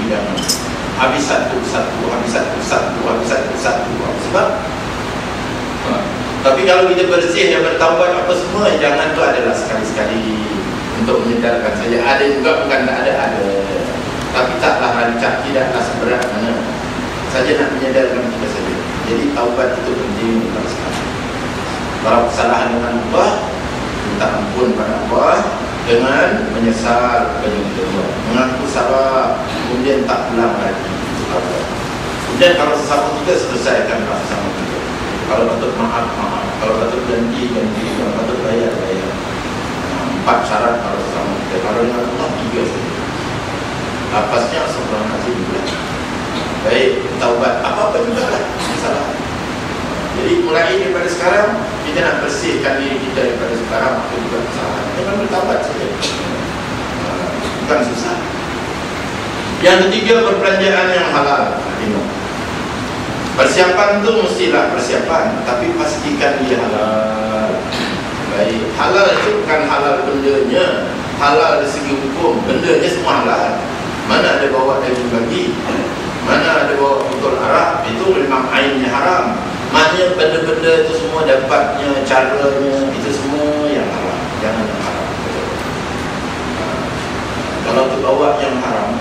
jangan. Habis satu, habis satu. Sebab tapi kalau kita bersih dan bertaubat apa semua, jangan tu adalah sekali-sekali untuk menyedarkan saja. Ada juga, bukan tak ada. Tapi taklah rancak, tidaklah seberat mana saja nak menyedarkan kita saja. Jadi taubat itu penting pada sekarang. Kalau kesalahan dengan Allah, minta ampun pada Allah dengan menyesal kepada kita buat, mengaku salah, kemudian tak ulang lagi. Kemudian kalau sesama kita, selesaikanlah sesama kita. Kalau patut maaf, kalau patut ganti, kalau patut bayar. 4 syarat kalau sesama kita. Kalau dengan Allah 3 saja. Lapasnya seorang haji juga. Baik, taubat apa-apa juga lah salah. Jadi mulai daripada sekarang, kita nak bersihkan diri kita daripada sekarang, apa juga kesalahan. Jangan bertaubat saja, bukan susah. Yang ketiga, perbelanjaan yang halal. Persiapan tu mestilah persiapan, tapi pastikan dia halal. Baik, halal itu bukan halal bendanya, halal dari segi hukum. Bendanya semua halal. Mana ada bawa daging babi, mana ada bawa botol arak, itu memang ainnya haram. Maknanya benda-benda itu semua dapatnya, caranya, itu semua yang haram. Jangan yang haram. Kalau tu bawa yang haram,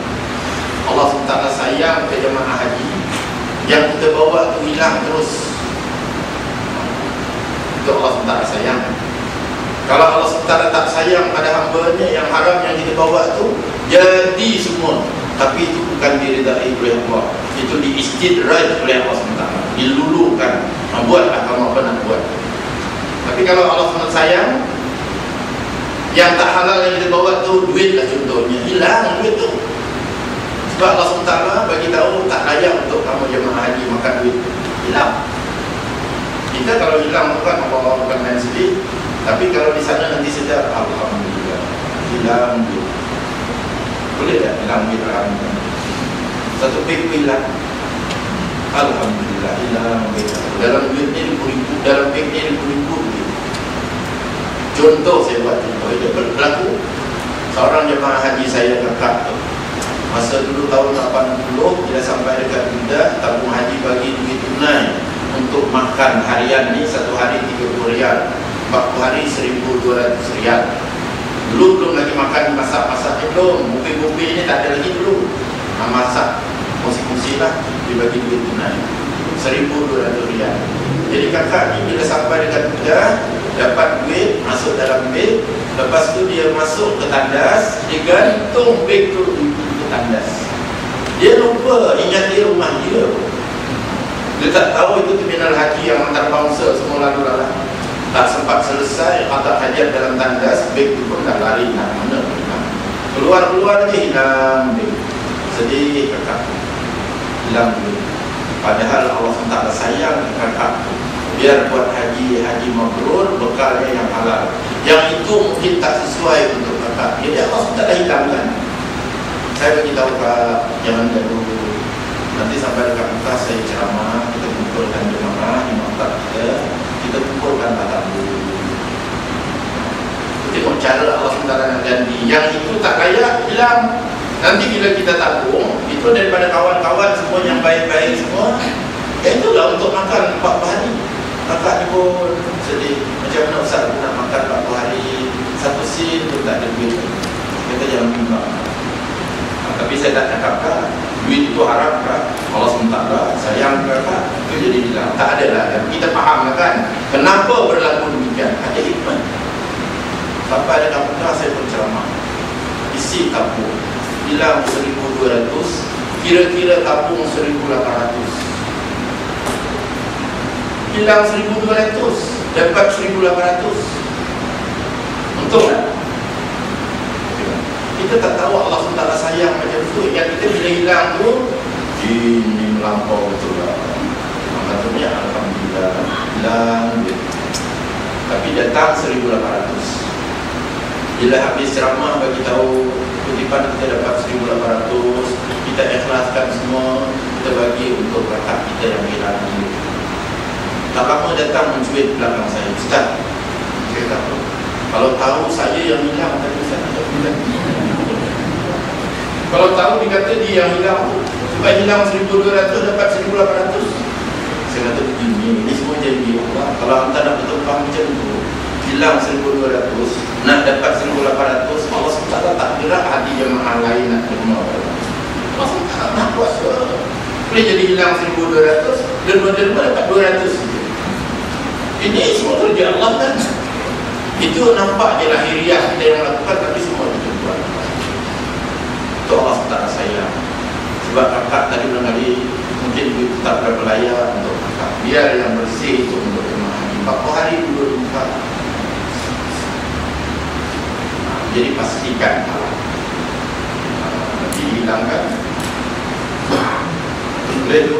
Allah SWT sayang ke jemaah haji, yang kita bawa tu hilang terus, itu Allah SWT sayang. Kalau Allah SWT tak sayang pada hamba-Nya, yang haram yang kita bawa tu jadi semua, tapi itu bukan diridai oleh Allah, itu diistidraj oleh Allah SWT, dilulukan, buatlah kamu apa nak buat. Tapi kalau Allah SWT sayang, yang tak halal yang kita bawa tu duit lah contohnya, hilang duit tu. Sebab Allah SWT bagi tahu tak layak untuk kamu jemaah haji makan duit, hilang. Kita kalau hilang tu kan Allah bukan main sedih. Tapi kalau di sana nanti sedar, alhamdulillah, hilang duit. Boleh tak hilang duit? Alhamdulillah. Satu beg hilang, alhamdulillah, hilang duit. Dalam duit ni ribu-ribu, dalam beg ni ribu-ribu. Contoh, saya buat contoh, itu berlaku. Seorang jemaah haji saya kakak tu, masa dulu tahun 80, bila sampai dekat Jeddah, tabung haji bagi duit tunai untuk makan harian ni, satu hari 30 riyal, 40 hari 1.200 riyal. Dulu belum lagi makan, masak-masak ni belum, buffet-buffet ni tak ada lagi dulu. Masak kursi-kursi lah, dibagi duit tunai 1.200 riyal. Jadi kakak ni bila sampai dekat Jeddah, dapat duit, masuk dalam beg. Lepas tu dia masuk ke tandas, dia gantung beg tu ke tandas. Dia lupa, ingat dia rumah dia. Dia tak tahu itu terminal haji yang antarabangsa semua lalu lalang. Tak sempat selesai atau hajat dalam tandas, beg tu pun dah lari nak mana. Keluar-keluar aja hilang beg. Sedih kakak, hilang beg. Padahal Allah SWT sayang kakak tu, biar buat haji mabrur, bekalnya yang halal. Yang itu mungkin tak sesuai untuk kakak, jadi Allah SWT dah hilangkan. Saya beritahu kak, jangan gaduh. Nanti sampai dekat Mekah saya ceramah, kita kumpulkan jemaah, imam kita kumpulkan tabu. Tengok cara Allah SWT nak ganti. Yang itu tak layak, hilang. Nanti bila kita tabung, itu daripada kawan-kawan semua yang baik-baik semua, ya itulah untuk makan 40 hari. Kakak ni pun sedih, macam mana Ustaz nak makan 40 hari, satu sen pun tak ada duit. Kita jangan minta. Tapi saya tak cakap kak, duit itu haram kak, Allah SWT sayang kak, itu jadi hilang. Tak ada lah, kita faham kan kenapa berlaku demikian, ada hikmah. Sampai ada kapal saya pun ceramah, isi tabung hilang 1.200, kira-kira tabung 1.800. Hilang 1.200, dapat 1.800. Untung tak? Kita tak tahu Allah SWT sayang macam tu. Yang kita bila hilang tu, ini melampau betul lah. Maksudnya alhamdulillah, hilang dia. Tapi datang 1.800. Bila habis ceramah bagi tahu kutipan kita dapat 1.800, kita ikhlaskan semua, kita bagi untuk kakak kita yang hilang ini. Tak lama datang mencuit belakang saya, Ustaz, saya tahu, kalau tahu saya yang hilang tadi saya tak bilang. Kalau tahu dikata dia yang hilang, sebab hilang 1,200 dapat 1,800. Saya kata begini, ini semua janji Allah. Kalau anda nak betul faham macam tu, hilang 1,200 nak dapat 1,800, Allah SWT tak gerak hati jemaah lain nak terima. Allah SWT nak kuasa. Boleh jadi hilang 1,200 dan menerima dapat 200. Ini semua kerja Allah kan. Itu nampak je lahiriah kita yang lakukan, tapi semua itu buat. Itu Allah SWT sayang. Sebab kakak tadi barangkali mungkin duit tetap berapa layak untuk kakak. Biar yang bersih itu untuk jemaah haji. Berapa hari dulu buka. Jadi pastikan dihilangkan. Boleh tu.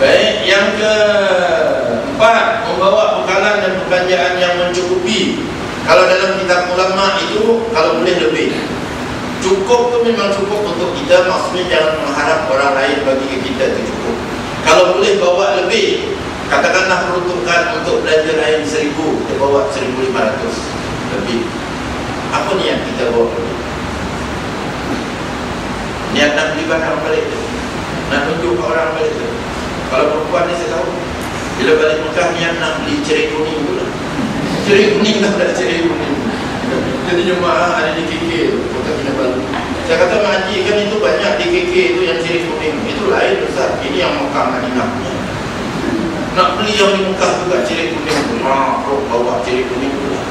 Baik, yang keempat, membawa bekalan dan perbelanjaan yang mencukupi. Kalau dalam kitab ulama itu, kalau boleh lebih. Cukup tu memang cukup untuk kita, maksudnya jangan mengharap orang lain bagi kita itu cukup. Kalau boleh bawa lebih, katakanlah peruntukan untuk belanja lain 1,000, kita bawa 1,500 lebih. Apa niat kita bawa lebih? Niat nak beli barang balik tu, nak tunjuk ke orang balik tu. Kalau perempuan ni saya tahu, bila balik Mekah niat nak beli cerai kuning pula. Cerai kuning tak ada cerai kuning. Jadi jemaah ada di KK tu, Kota Kinabalu. Saya kata Mak Haji kan itu banyak di KK tu yang cerai kuning. Itu lain besar. Ini yang Mekah Madinah. Nak beli yang di Mekah juga cerai kuning tu. Bawa cerai kuning pula.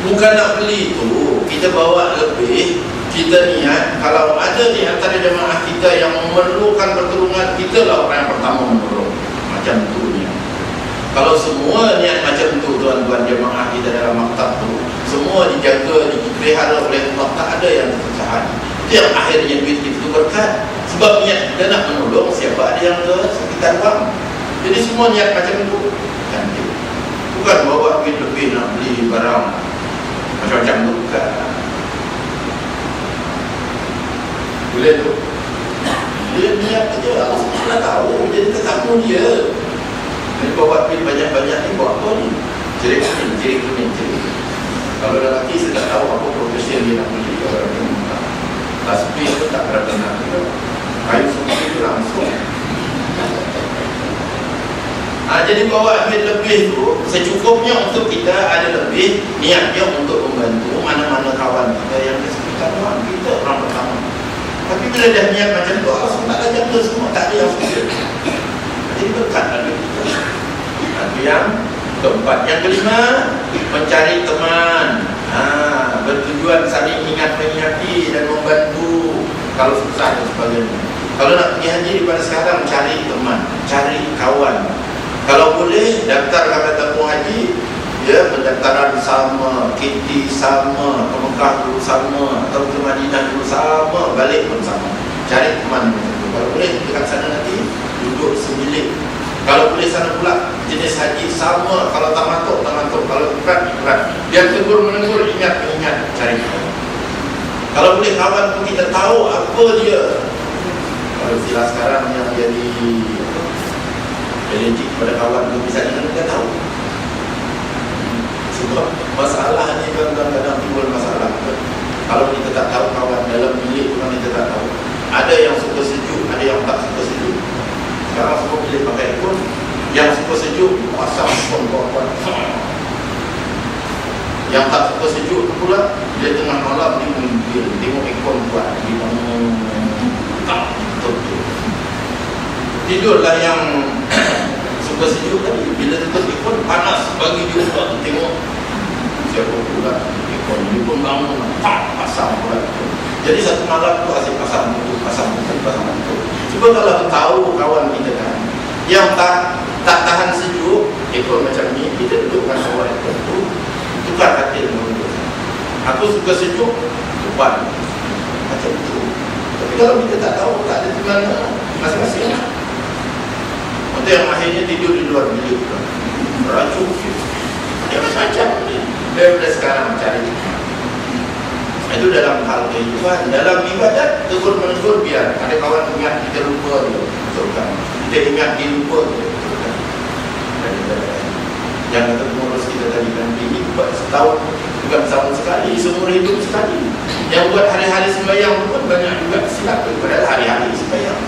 Bukan nak beli tu, kita bawa lebih. Kita niat, kalau ada di antara jemaah kita yang memerlukan pertolongan, kita lah orang yang pertama menolong. Macam tu niat. Kalau semua niat macam tu, tuan-tuan jemaah kita dalam maktab tu, semua dijaga, dipelihara oleh Allah, tak ada yang terpecahan. Itu yang akhirnya duit kita tu berkat. Sebab niat kita nak menolong siapa ada yang kesakitan wang. Jadi semua niat macam tu. Cantik. Bukan bawa duit lebih nak beli barang macam-macam tu, bukan. Boleh tu. Dia niat saja, Allah SWT tahu. Jadi tetamu dia. Jadi bawa duit banyak-banyak ni buat apa ni? Cerai kuning. Kalau lelaki saya tak tahu apa profesi dia nak beli. Kalau dia minta tasbih tu tak berapa nak. Kayu semua itu langsung. Jadi bawa duit lebih tu secukupnya untuk kita ada lebih. Niatnya untuk membantu mana-mana kawan kita yang kesulitan orang kita orang pertama. Tapi bila dah niat macam tu, Allah SWT jaga semua, tak ada yang susah. Jadi berkat ada kita. Itu yang keempat. Yang kelima, mencari teman. Bertujuan saling ingat mengingati dan membantu kalau susah dan sebagainya. Kalau nak pergi haji daripada sekarang, cari teman, cari kawan. Kalau boleh, daftar kapal tabung haji. Ya, pendaftaran sama, KT sama, ke Mekah dulu sama, atau ke Madinah dulu sama, balik pun sama. Cari teman macam tu. Kalau boleh dekat sana nanti duduk sebilik. Kalau boleh sana pula jenis haji sama. Kalau tamatuk, kalau ikrat. Biar tegur menegur, ingat, cari kawan. Kalau boleh kawan pun kita tahu apa dia. Kalau istilah sekarang yang jadi allergic pada kawan tu, misalnya kita tahu. Sebab masalah ni kadang-kadang timbul masalah. Kalau kita tak tahu kawan dalam bilik tu, kita tak tahu. Ada yang suka sejuk, ada yang tak suka sejuk. Sekarang semua bilik pakai aircon. Yang suka sejuk, pasang aircon kuat-kuat. Yang tak suka sejuk tu pula, dia tengah malam dia mimpi, tengok aircon kuat. Dia tak betul. Tidurlah yang suka sejuk tadi. Bila tutup aircon panas, bagi dia buat tengok siapa pula aircon. Dia pun bangun, pasang pula. Jadi satu malam tu asyik pasang buku. Cuba kalau tahu kawan kita kan yang tak tahan sejuk, aircon macam ni, kita dudukkan bawah aircon tu, tukar katil menunduk. Aku suka sejuk, depan macam tu. Tapi kalau kita tak tahu, tak ada di mana, masing-masing lah. Untuk yang akhirnya tidur di luar bilik, racun dia macam-macam ni. Daripada sekarang cari itu dalam hal kehidupan. Dalam ibadat, tegur menegur biar ada kawan ingat kita lupa dia, masukkan. Kita ingat dia lupa dia, masukkan. Yang kata pengurus kita tadi kan, ini buat setahun bukan setahun sekali, seumur hidup sekali. Yang buat hari-hari sembahyang pun banyak juga silap daripada hari-hari sembahyang.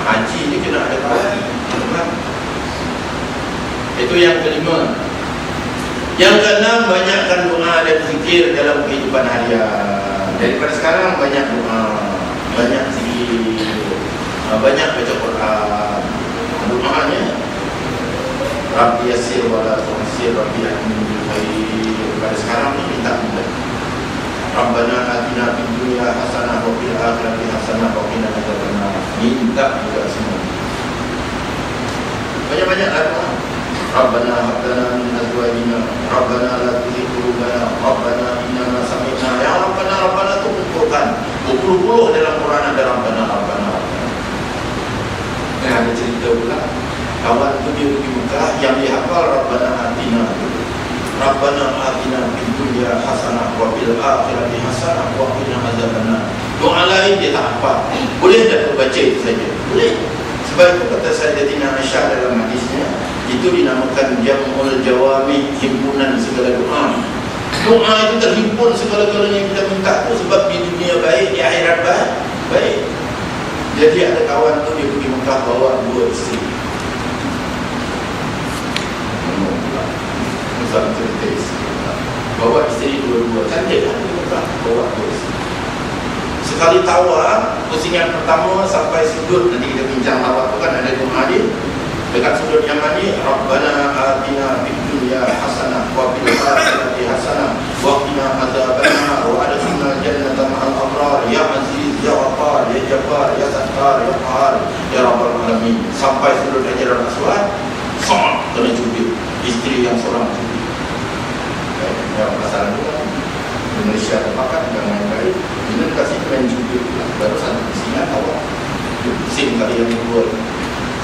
Haji ni kena ada kawan. Itu yang kelima. Yang keenam, banyakkan doa dan zikir dalam kehidupan harian. Daripada sekarang banyak doa, banyak zikir, banyak baca Quran. Doanya Rabbi yassir wa la tu'assir, Rabbi amin bil khair. Pada sekarang ni minta mudah. Rabbana atina fid dunya hasanah wa fil akhirati hasanah wa qina adzabannar. Minta juga semua. Banyak-banyak doa. Rabbana hab lana min azwajina, Rabbana la tuzigh qulubana, Rabbana innana sami'na. Ya Rabbana tu kumpulkan berpuluh-puluh dalam Quran ada Rabbana. Ada cerita pula, kawan tu dia pergi Mekah, yang dia hafal Rabbana atina fid dunya hasanah wa fil akhirati hasanah wa qina adzabannar. Doa lain dia tak hafal. Boleh tak baca itu saja? Boleh. Sebab itu kata Sayyidatina Aisyah dalam hadisnya, itu dinamakan Jam'ul Jawami, himpunan segala doa. Doa itu terhimpun segala-galanya yang kita minta tu, sebab di dunia baik, di akhirat baik. Jadi ada kawan tu dia pergi Mekah bawa 2 isteri. Misal cerita isteri, bawa isteri 2-2. Cantik kan di Mekah, bawa 2 isteri. Sekali tawaf, pusingan pertama sampai sudut, nanti kita bincang tawaf tu kan ada doa dia. Dekat sudut yang mani, Rabbana atina fid dunya hasanah wa fil akhirati hasanah wa qina adzabannar wa adkhilna jannata ma'al abrar ya aziz ya ghaffar ya jabbar ya sattar ya qahhar ya rabbal alamin. Sampai sudut Hajarul Aswad, sama kena cubit isteri yang seorang cubit. Ya pasal itu Indonesia terpakat dengan yang baik, ini kasih kena cubit baru satu singa awak pusing kali yang kedua.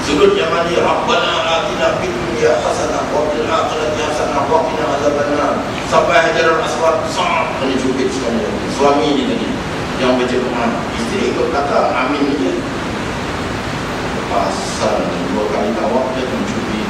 Sudut yang mani, Rabbana atina fid dunya hasanah wa fil akhirati hasanah wa qina adzabannar. Sampai Hajarul Aswad, sang kena cubit sekali. Suami ni tadi yang baca doa, isteri ikut kata amin je. Pasal 2 kali tawaf dia mencubit.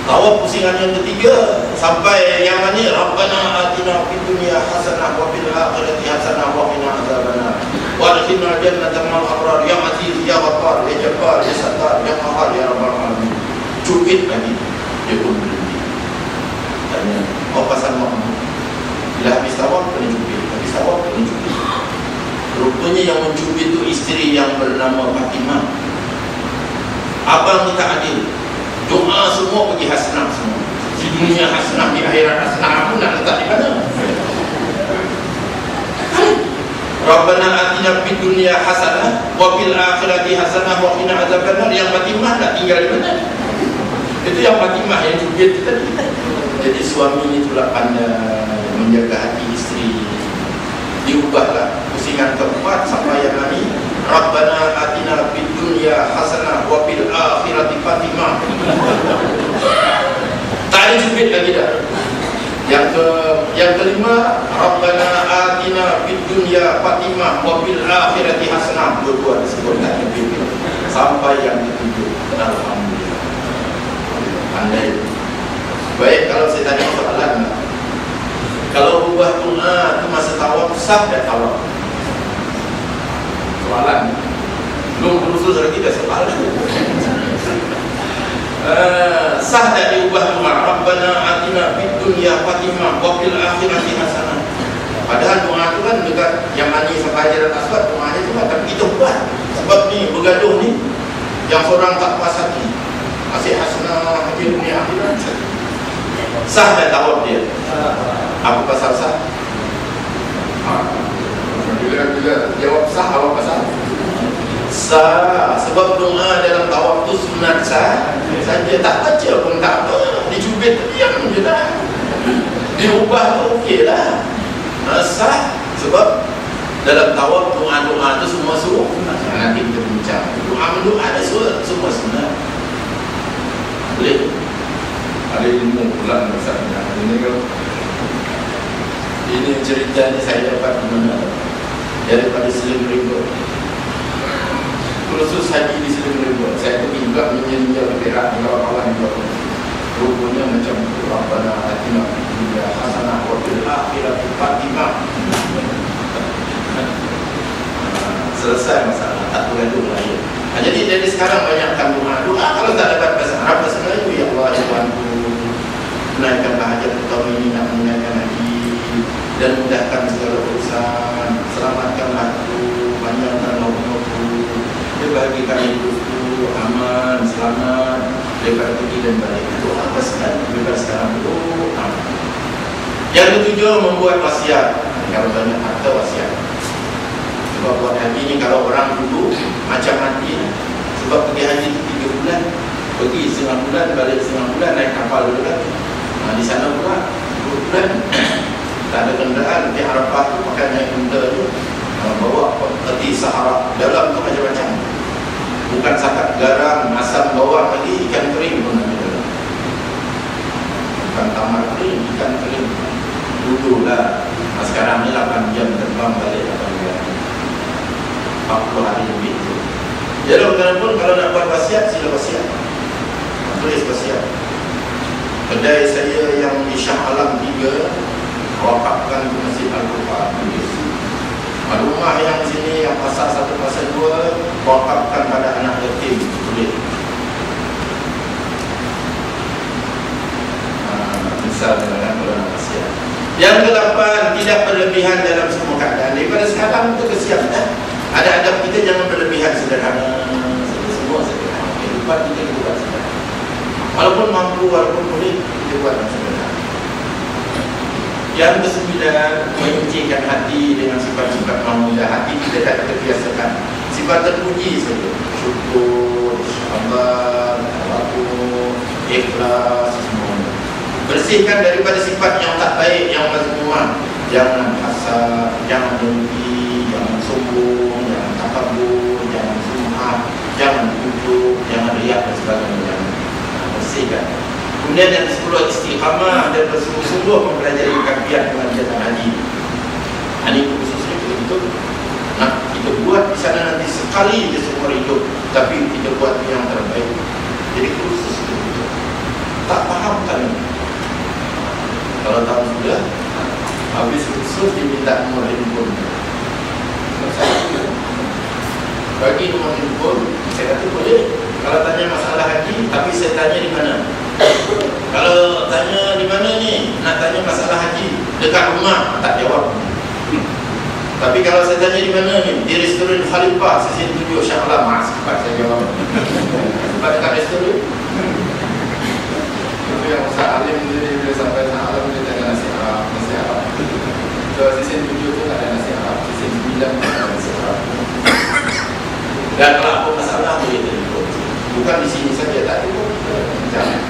Tawaf pusingan yang ketiga, sampai yang mani, Rabbana atina fid dunya hasanah wa fil akhirati hasanah wa qina adzabannar. Wa adkhilna jannata ma'al abrar ya aziz ya ghaffar ya jabbar ya sattar ya qahhar ya rabbal alamin. Cubit lagi dia pun berhenti. Tanya, pasal makmum? Bila habis tawaf kena cubit, habis tawaf kena cubit. Rupanya yang mencubit itu isteri yang bernama Fatimah. Abang kita adil, doa semua pergi hasanah semua. Di dunia hasanah, di akhirat hasanah, aku nak letak di mana? Rabbana atina fid dunya hasanah wa fil akhirati hasanah wa qina adzabannar. Yang Fatimah nak tinggal di mana? Itu yang Fatimah yang cubit tadi. Jadi suami ni pula pandai menjaga hati isteri. Diubahlah pusingan keempat sampai yang ini, Rabbana atina fid dunya hasanah wa fil akhirati Fatimah. Tak ada cubit lagi dah. Yang kelima, Rabbana atina fid dunya Fatimah wa fil akhirati hasanah. Dua-dua disebutkan sampai yang ketujuh. Alhamdulillah. Pandai. Baik, kalau saya tanya soalan, kalau ubah doa itu masa tawaf sah dan tawaf? Soalan. Belum berusul lagi dah soalan. Sah tak diubah doa Rabbana atina fid dunya Fatimah wa fil akhirati hasanah. Padahal doa itu kan dekat yang mani sampai Hajarul Aswad, doanya itu kan, tapi kita ubah. Sebab ni bergaduh ni, yang seorang tak puas hati, masih hasanah haji dunia akhirat. Sah dan tawaf dia? Apa pasal sah? Bila jawab sah, apa pasal? Sah, sebab doa dalam tawaf tu sunat sah saja, tak baca pun tak apa, dicubit diam je dah. Diubah tu okey lah. Sah, sebab dalam tawaf doa-doa tu semua suruh. Nanti kita bincang doa-doa ada semua sunat. Boleh? Ada ilmu pula maksudnya. Ini cerita ni saya dapat di mana? Daripada Slim River. Kursus haji di Slim River. Saya pergi juga meninjau di Perak, di kawan-kawan juga. Rupanya macam Rabbana atina fid dunya hasanah wa fil akhirati hasanah. Selesai masalah, tak perlu gaduh lagi. Jadi dari sekarang banyakkan doa. Kalau tak dapat bahasa Arab, bahasa Melayu, ya Allah, ya Tuhanku, menaikkanlah hajat tahun ini, nak menunaikan haji dan mudahkan segala urusan. Selamatkanlah aku, panjangkanlah umurku, bahagikan hidupku, aman, selamat daripada pergi dan balik. Itu apa sekarang? Bebas sekarang doa. Yang ketujuh, membuat wasiat. Kalau banyak harta, wasiat. Sebab buat haji ni, kalau orang dulu macam mati, sebab pergi haji itu 3 bulan, pergi setengah bulan, balik setengah bulan, naik kapal dulu kan. Di sana pula 2 bulan tak ada kenderaan. Di Arafah tu pakai naik kuda tu, bawa peti Sahara, dalam tu macam-macam, bukan sakat garam, asam, bawa lagi ikan kering pun ada dalam, bukan tamar kering, ikan kering dulu lah. Sekarang ni 8 jam terbang balik, 8 jam 40 hari lebih tu. Jadi bagaimanapun kalau nak buat wasiat, sila wasiat, tulis wasiat. Kedai saya yang di Shah Alam 3 wakafkan ke Masjid Al-Quran, tulis. Rumah yang sini, yang pasar 1, pasar 2, wakafkan pada anak yatim, tulis. Misalnya kalau nak wasiat. Yang ke-8, tidak berlebihan dalam semua keadaan. Daripada sekarang kita kesiap dah. Ada-ada kita jangan berlebihan, sederhana. Semua sederhana. Kehidupan kita buat sederhana. Walaupun mampu, walaupun boleh, kita buat yang sederhana. Yang ke-9, menyucikan hati dengan sifat-sifat mahmudah. Hati kita tak terbiasakan sifat terpuji saja. Syukur, sabar, tawakal, ikhlas, semua. Bersihkan daripada sifat yang tak baik, yang mazmumah. Jangan hasad, jangan dengki, jangan sombong, jangan takabur, jangan sum'ah, jangan ujuk, jangan riak dan sebagainya. Bersihkan. Kemudian yang 10, istiqamah dan bersungguh-sungguh mempelajari kafiat pengajian haji. Ini khususnya kita kita buat di sana nanti sekali di seumur hidup, tapi kita buat yang terbaik. Jadi khusus itu tak faham kan? Kalau tahu sudah, habis khusus diminta nomor handphone. Bagi nomor handphone, saya kata boleh. Kalau tanya masalah haji, tapi saya tanya di mana? Kalau tanya di mana ni, nak tanya masalah haji, dekat rumah, tak jawab. Tapi kalau saya tanya di mana ni, di restoran Khalifah, sesi 7 Shah Alam, cepat saya jawab. Cepat dekat restoran. Itu yang Ustaz Alim dia bila sampai Shah Alam, dia tanya nasi Arab, nasi Arab. So sesi 7 tu tak ada nasi Arab, sesi 9 tak ada nasi Arab. Dan kalau apa masalah boleh telefon. Bukan di sini saja, tak telefon. Jangan.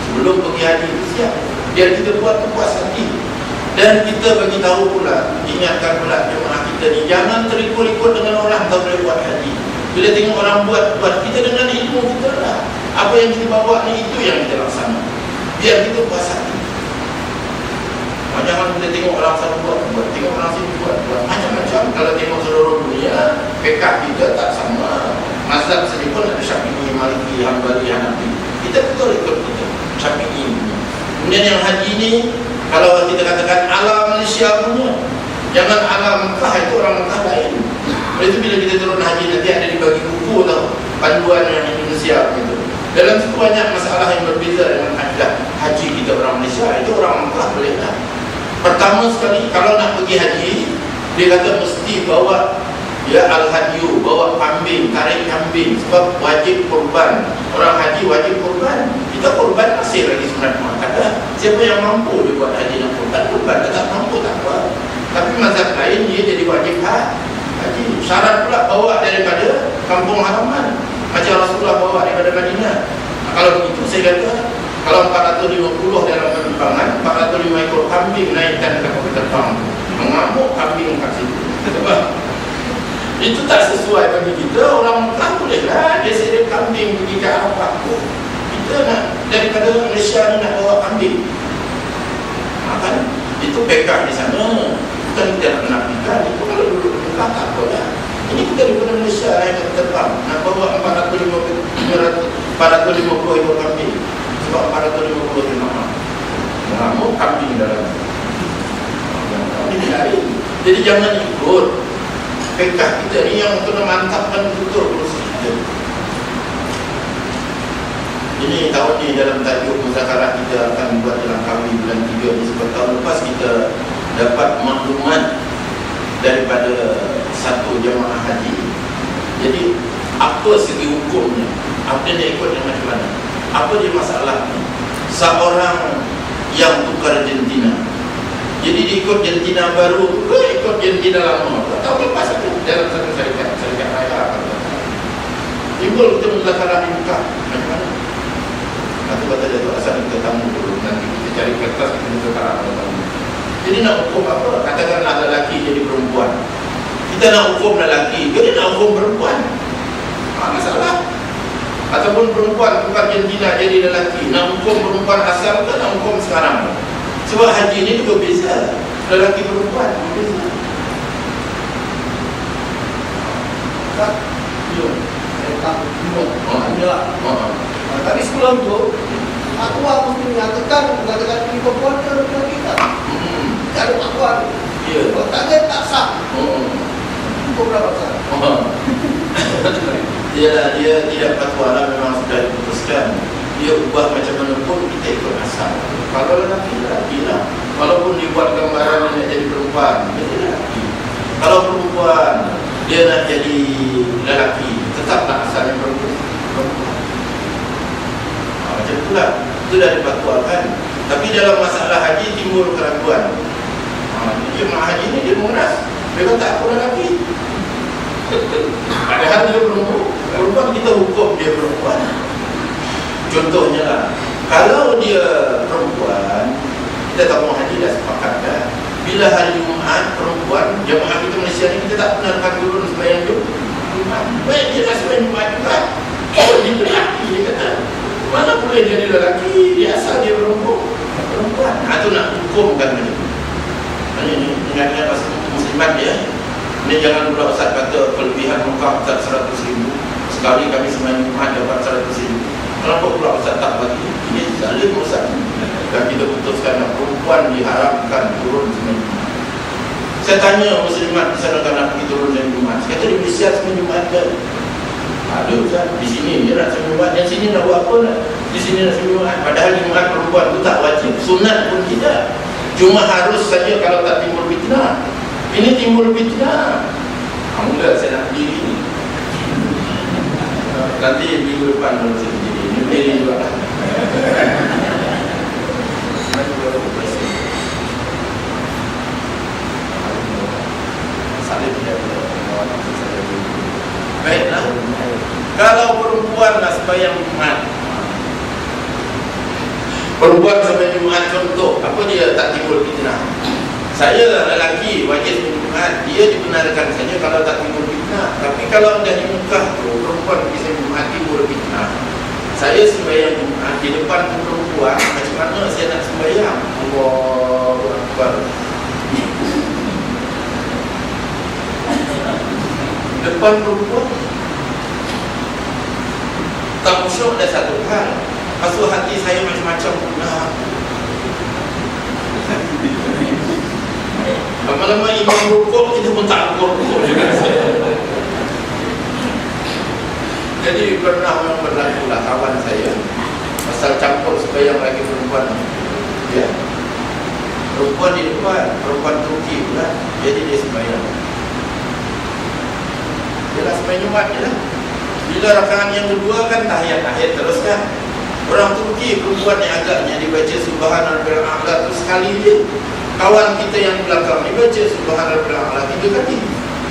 Sebelum pergi haji itu siap, biar kita buat tu puas hati. Dan kita bagi tahu pula, ingatkan pula jemaah kita ni, jangan terikut-ikut dengan orang tak boleh buat haji. Bila tengok orang buat kita dengan ilmu kita lah. Apa yang kita bawa ni, itu yang kita laksana. Biar kita puas hati. Jangan kita tengok orang sana buat, tengok orang sini buat macam-macam. Kalau tengok seluruh dunia, PK kita tak sama. Mazhab sendiri pun ada Syafi'i, Maliki, Hanbali, Hanafi. Kita betul ikut kita Syafi'i. Kemudian yang haji ni, kalau kita katakan ala Malaysia punya, jangan ala Mekah, itu orang Mekah lain. Oleh itu bila kita turun haji nanti ada dibagi buku tau, panduan yang Indonesia gitu. Dalam situ banyak masalah yang berbeza dengan haji kita orang Malaysia, itu orang Mekah boleh tak. Pertama sekali, kalau nak pergi haji, dia kata mesti bawa al-hadyu, bawa kambing, tarik kambing, sebab wajib kurban. Orang haji wajib kurban. Kita kurban masih lagi sunat muakkadah. Siapa yang mampu dia buat haji dan kurban, dia tak mampu tak apa. Tapi mazhab lain dia jadi wajib haji. Syarat pula bawa daripada kampung halaman, macam Rasulullah bawa daripada Madinah. Kalau begitu saya kata, kalau 450 dalam penerbangan, 405 ekor kambing naikkan ke kapal terbang, mengamuk kambing kat situ. Sebab itu tak sesuai bagi kita. Orang Mekah bolehlah dia sedek kambing pergi ke Arafah. Kita nak daripada Malaysia ni nak bawa kambing. Kan itu PK di sana. Bukan kita nak menafikan. Itu kalau duduk di Mekah tak apa lah. Ini kita daripada Malaysia naik ke terbang nak bawa 450 ekor kambing. Jadi jangan ikut pekah kita ni yang kena mantapkan betul kursi kita. Ini tahun ni dalam tajuk muzakarah kita akan buat dalam kami bulan 3 ni, sebab tahun lepas kita dapat maklumat daripada satu jemaah haji. Jadi apa segi hukumnya, apa dia ikut yang macam mana, apa dia masalah ni. Seorang yang tukar jantina, jadi dia ikut jantina baru ke ikut jantina lama, tahun lepas itu dalam satu syarikat raya timbul kita muzakarah di muka macam mana. Nanti kata dia tu asal kita tamu dulu, nanti kita cari kertas kita muzakarah. Jadi nak hukum apa? Katakanlah lelaki jadi perempuan, kita nak hukum lelaki, jadi nak hukum perempuan, masalah. Ataupun perempuan bukan jantina jadi lelaki, nak hukum perempuan asal ke nak hukum sekarang? Sebab haji ni juga beza, lelaki perempuan beza. Tak, ya, saya tak inilah. Tapi sebelum tu aku mesti mengatakan ini perempuan ke lelaki tak? Ada akuan. Ya. Kalau tak ada tak sah. Hukum berapa sah? Dia tidak fatwa, memang sudah diputuskan. Dia ubah macam mana pun kita ikut asal. Kalau lelaki lah. Walaupun dibuat gambaran dia nak jadi perempuan, dia jadi lelaki. Kalau perempuan dia nak jadi lelaki, tetaplah asalnya perempuan. Macam itulah. Itu dah difatwakan. Tapi dalam masalah haji timbul keraguan. Jemaah haji ni dia mengeras. Dia kata aku lelaki. Padahal dia perempuan, kita hukum dia perempuan. Contohnya lah, kalau dia perempuan, kita tak mau haji dah sepakat dah. Bila hari Jumaat perempuan, jemaah kita Malaysia ni kita tak benarkan turun sembahyang Jumaat. Baik dia dah sembahyang Jumaat juga. Oh dia lelaki, dia kata. Mana boleh jadi lelaki, dia asal dia perempuan. Itu nak hukumkan macam tu. Ini ingat-ingat pasal muslimat dia. Ini jangan pula Ustaz kata kelebihan Mekah Ustaz 100,000. Sekali kami sembahyang Jumaat dapat 100,000. Kenapa pula Ustaz tak bagi? Ini zalim Ustaz. Dan kita putuskan perempuan diharapkan turun sembahyang Jumaat. Saya tanya muslimat di sana kan pergi turun sembahyang Jumaat. Kata dia bersiap sembahyang Jumaat ke? Ada Ustaz, di sini dia nak sembahyang Jumaat, yang sini nak buat apa nak? Di sini nak sembahyang Jumaat. Padahal Jumaat perempuan itu tak wajib, sunat pun tidak. Cuma harus saja kalau tak timbul fitnah. Ini timbul fitnah. Enggak, saya nak berdiri ni. Nanti minggu depan kalau saya berdiri. Ini berdiri juga lah. Baiklah. Kalau perempuan nak sembahyang Jumaat, perempuan sembahyang Jumaat contoh, apa dia tak timbul fitnah? Saya lelaki wajib Jumaat, dia dibenarkan saja kalau tak timbul fitnah. Tapi kalau dah di Mekah tu perempuan bisa Jumaat timbul fitnah. Saya sembahyang Jumaat di depan tu perempuan, macam mana saya nak sembahyang? Allahu Akbar. Depan perempuan tak khusyuk dah satu hal. Masuk hati saya macam-macam pula. Lama-lama imam rukuk, kita pun tak rukuk juga. Jadi pernah yang berlaku lah kawan saya pasal campur sembahyang lagi perempuan. Ya, perempuan di depan, perempuan Turki pula. Jadi dia sembahyang. Dia lah sembahyang Jumaat je lah. Bila rakaat yang kedua kan tahiyat terus kan. Orang Turki perempuan yang agaknya dibaca Subhanallah A'la tu sekali je. Kawan kita yang belakang ni baca Subhanallah A'la 3 kali.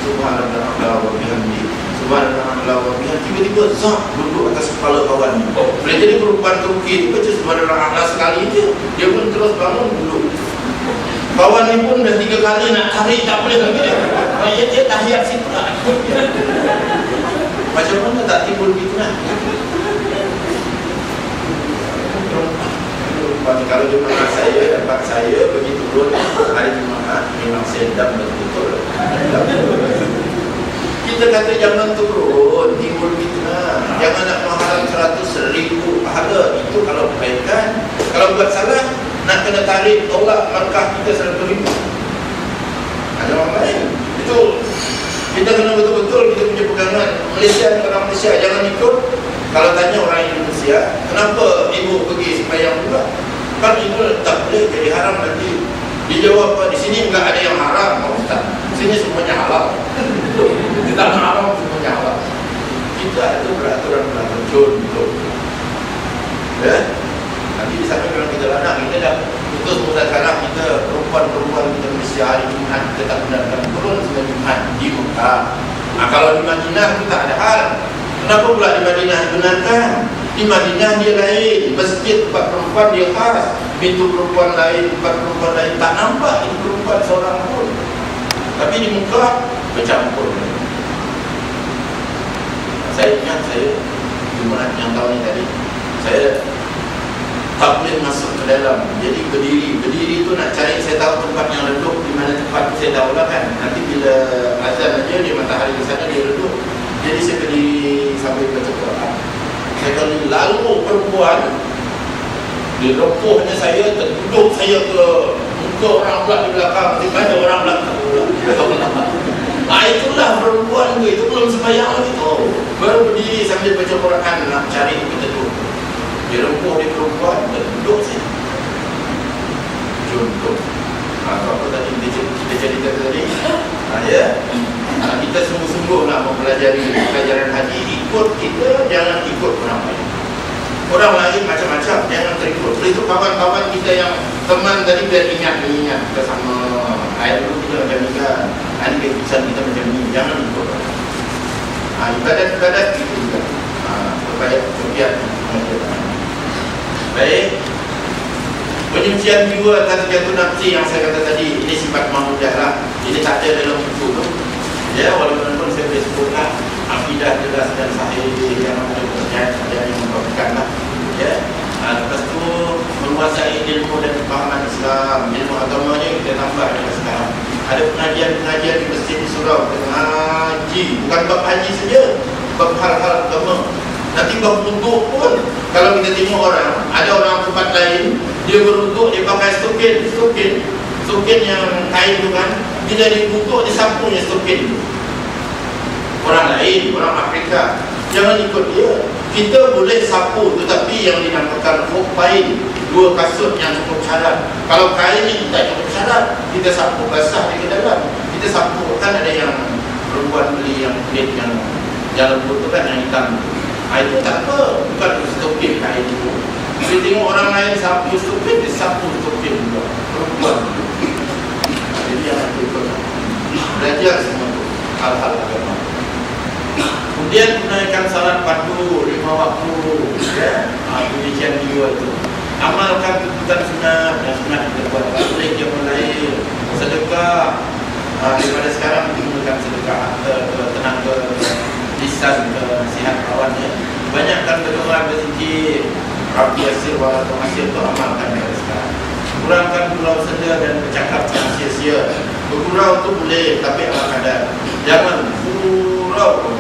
Subhanallah A'la wa bihamdi. Subhanallah A'la wa bihamdi. Tiba-tiba zak duduk atas kepala kawan ni. Boleh jadi perempuan Turki baca Subhanallah A'la sekali je. Dia pun terus bangun duduk. Kawan ni pun dah 3 kali nak tarik tak boleh lagi dia. Dia tahiyat situ lah. Macam mana tak timbul fitnah? Kalau jemaah saya dapat saya begitu turun hari Jumaat, memang saya dam betul-betul. Kita kata jangan turun, timbul fitnah. Jangan nak mengharap 100,000 pahala. Itu kalau kebaikan. Kalau buat salah, nak kena tarik tolak langkah kita 100,000. Ada orang lain. Kita kena betul-betul kita punya pegangan. Malaysia ni orang Malaysia, jangan ikut. Kalau tanya orang Indonesia, kenapa ibu pergi sembahyang pula? Kan ibu tak boleh jadi haram nanti. Dia jawab apa? Di sini enggak ada yang haram, Pak Ustaz. Di sini semuanya halal. Di tanah haram semuanya halal. Kita itu beraturan-beraturan contoh. Ya? Nanti di sana kalau kita lanang, kita dah putus mudahkanlah kita perempuan-perempuan kita Malaysia hari Jumaat kita tak benarkan turun sebagai Jumaat di Mekah. Nah, kalau di Madinah itu tak ada hal. Kenapa pula di Madinah dibenarkan? Di Madinah dia lain, masjid tempat perempuan dia khas, pintu perempuan lain, tempat perempuan lain, tak nampak itu perempuan seorang pun. Tapi di Mekah bercampur. Saya ingat saya Jumaat yang tahun ini tadi, saya tak boleh masuk ke dalam. Jadi berdiri tu nak cari, saya tahu tempat yang redup di mana tempat saya tahu lah kan. Nanti bila azan aja dia matahari di sana dia redup. Jadi saya berdiri sambil baca Quran. Saya kali lalu perempuan dia ropohnya saya, terduduk saya ke muka orang pula di belakang. Masih banyak orang belakang pula. Itulah perempuan tu, itu belum sembahyang lagi tu. Baru berdiri sambil baca Quran nak cari kita tu. Dia rempuh di perempuan, terduduk saja. Contoh apa tadi kita cerita tadi, ya, kita sungguh-sungguh nak mempelajari pelajaran haji. Ikut kita, jangan ikut orang lain. Orang lain macam-macam, jangan terikut. Itu kawan-kawan kita yang teman tadi biar ingat kita sama. Air dulu kita macam ni kan, ini keputusan kita macam ni, jangan ikut. Ibadat-ibadat itu juga supaya kebiasaan. Baik. Penyucian jiwa tazkiyatun nafsi yang saya kata tadi, ini sifat mahmudah lah. Ini tak ada dalam buku tu. Ya, walaupun saya boleh sebutlah akidah jelas dan sahih yang ada percaya, ada yang membagikan lah. Ya. Lepas tu menguasai ilmu dan pemahaman Islam, ilmu agamanya kita tambah dengan sekarang. Ada pengajian-pengajian di masjid di surau, kita ngaji, bukan bab haji saja, bab hal-hal agama. Nanti bab wuduk pun, kalau kita tengok orang, ada orang tempat lain, dia berwuduk, dia pakai stokin yang kain tu kan, dia dari wuduk, dia sapunya stokin tu. Orang lain, orang Afrika, jangan ikut dia. Kita boleh sapu, tetapi yang dinamakan khuffain, dua kasut yang cukup syarat. Kalau kain ni tak cukup syarat, kita sapu basah di dalam. Kita sapu, kan ada yang perempuan beli yang kulit yang lembut tu kan, yang hitam. Itu tak apa, bukan stokin kain itu. Kita tengok orang lain sapu stokin, dia sapu stokin juga. Perempuan. Jadi jangan ikut. Belajar semua tu, hal-hal agama. Kemudian tunaikan salat fardu 5 waktu, ya, penyucian jiwa itu. Amalkan tuntutan sunat, dan sunat kita buat. Tak boleh dia mulai sedekah. Daripada sekarang menggunakan sedekah ke tenaga, lisan, ke sihat kawannya. Banyakkan berdoa, berzikir, Rabbi Yasir Walatul Hasil itu amalkan dari sekarang. Kurangkan gurau senda dan bercakap yang sia-sia. Bergurau itu boleh, tapi ala kadar. Jangan gurau.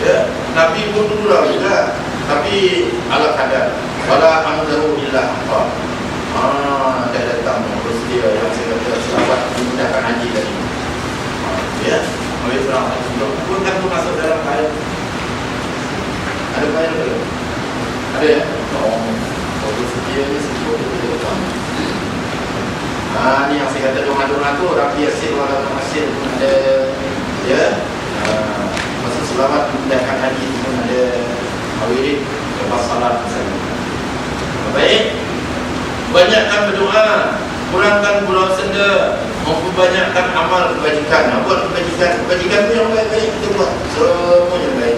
Ya, Nabi pun gurau juga, tapi ala kadar. Wala amdahu illa apa. Dah datang bersedia yang saya kata selamat memudahkan haji tadi. Ya, oleh serang pun kan tu masuk dalam kain. Ada kain ke? Ada ya? Oh, bersedia ni sebut dia datang. Ni yang saya kata doa-doa tu Rabbi Yasir Walatul Hasil pun ada, ya. Maksud selamat memudahkan haji pun ada wirid lepas salat misalnya. Baik. Banyakkan berdoa, kurangkan gurau senda, memperbanyakkan amal kebajikan. Buat kebajikan tu yang baik-baik kita buat. Semua yang baik.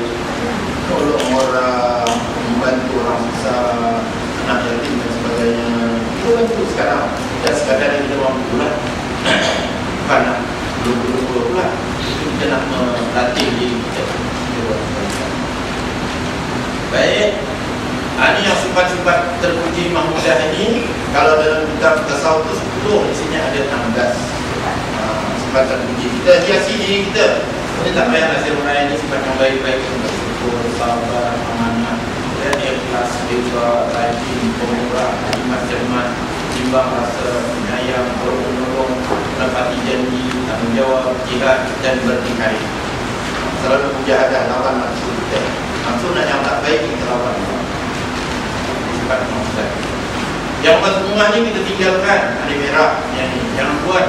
Tolong orang, membantu orang susah, anak yatim dan sebagainya. Kita bantu sekarang. Dan sekadar yang kita mampu pula. Bukan nak lupa-lupa pula. Kita nak melatih diri kita. Baik. Ini yang sifat-sifat terpuji mahmudah ini. Kalau dalam kitab tasawuf itu 10, di sini ada 16 sifat terpuji. Kita hiasi diri kita. Ini tak payah nasir orang ini sifat yang baik-baik, bersyukur, sabar, amanah, dan ikhlas, riba, rajin, pemurah, hikmat, cermat, timbang rasa, penyayang, menolong, menepati janji, tanggungjawab, jihad dan bertikai. selalu mujahadah lawan nafsu kita. Nafsu nak yang tak baik kita lawan. Sifat manusia. Yang pertengah ni kita tinggalkan. Ada merah yang ni. Jangan buat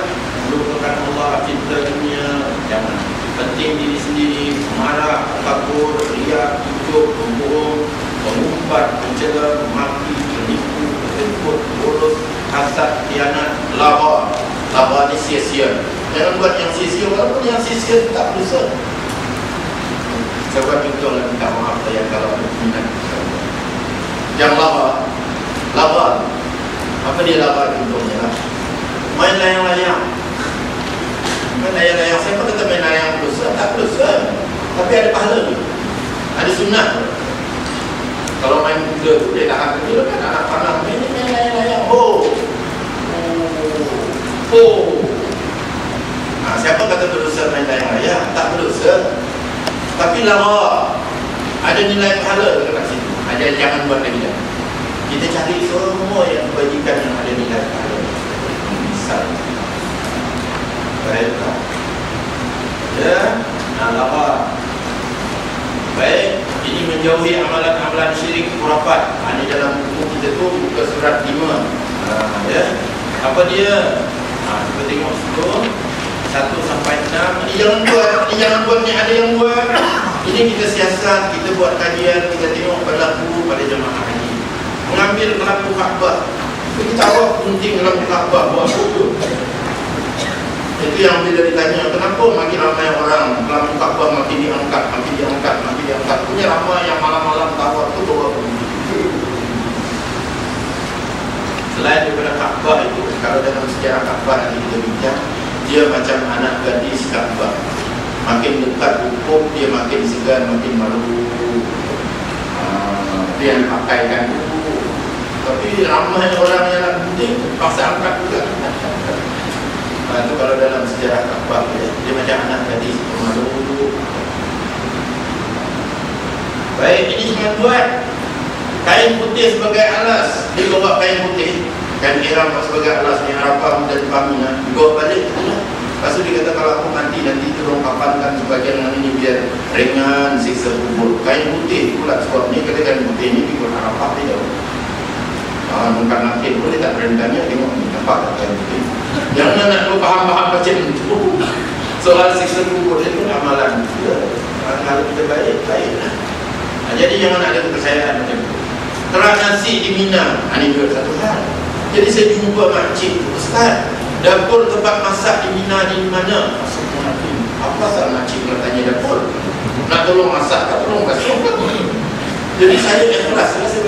melupakan Allah, cinta dunia. Jangan. Penting diri sendiri, marah, takut, riak, tujuh, membohong, mengumpat, mencela, maki, menipu, menjemput, bolos, hasad, khianat, laba. Laba ni sia-sia. Jangan buat yang sia-sia, walaupun yang sia-sia tak dosa. Saya buat contoh lah, minta maaf saya kalau ada minat. Yang laba. Laba. Apa dia laba contohnya lah? Main layang-layang. Main layang-layang. Siapa kata main layang dosa? Tak dosa. Tapi ada pahala tu. Ada sunnah tu. Kalau main kuda tu, dia tak akan kira kan anak panah. Main layang-layang. Oh. Siapa kata berdosa main layang-layang? Tak berdosa. Tapi lama ada nilai pahala dekat situ. Ada jangan buat lagi dah. Kita cari semua yang kebajikan yang ada nilai pahala. Misal baiklah. Ya, lama. Baik, ini menjauhi amalan-amalan syirik khurafat. Ini dalam buku kita tu buka surat 5. Ya. Apa dia? Kita tengok situ 1 sampai 6. Ini jangan buat ni ada yang buat. Ini kita siasat, kita buat kajian, kita tengok berlaku pada jemaah haji. Mengambil lampu Kaabah. Kita tahu penting lampu Kaabah buat apa. Itu yang bila ditanya, kenapa makin ramai orang lampu Kaabah makin diangkat. Punya ramai yang malam-malam tawaf tu bawa penting. Selain daripada Kaabah itu, kalau dalam sejarah Kaabah nanti kita bincang, dia macam anak gadis Kaabah. Makin dekat hukum, dia makin segan, makin malu. Dia yang pakaikan itu. Tapi ramai orang yang nak penting, paksa angkat juga. Itu kalau dalam sejarah Kaabah, dia macam anak gadis, malu. Baik, ini cuma buat kain putih sebagai alas. Dia bawa kain putih, kain ihram sebagai alas ni Arafah dan Mina. Dibawa balik. Lepas tu dia kata kalau aku mati nanti tolong kapankan sebagian ini biar ringan siksa kubur. Kain putih pula sebab ni kata kain putih ni ikut Arafah dia. Mungkin nanti pun dia tak berintanya tengok ni nampak tak kain putih. Jangan nak lu faham-faham macam itu. Soal siksa kubur itu amalan. Kalau kita baik. Jadi jangan ada kepercayaan macam itu. Terak nasi di Mina, ini juga satu hal. Jadi saya jumpa makcik, Ustaz, dapur tempat masak di Mina di mana? Apa pasal makcik nak tanya dapur? Nak tolong masak, tak tolong masak. Jadi saya ikhlas, saya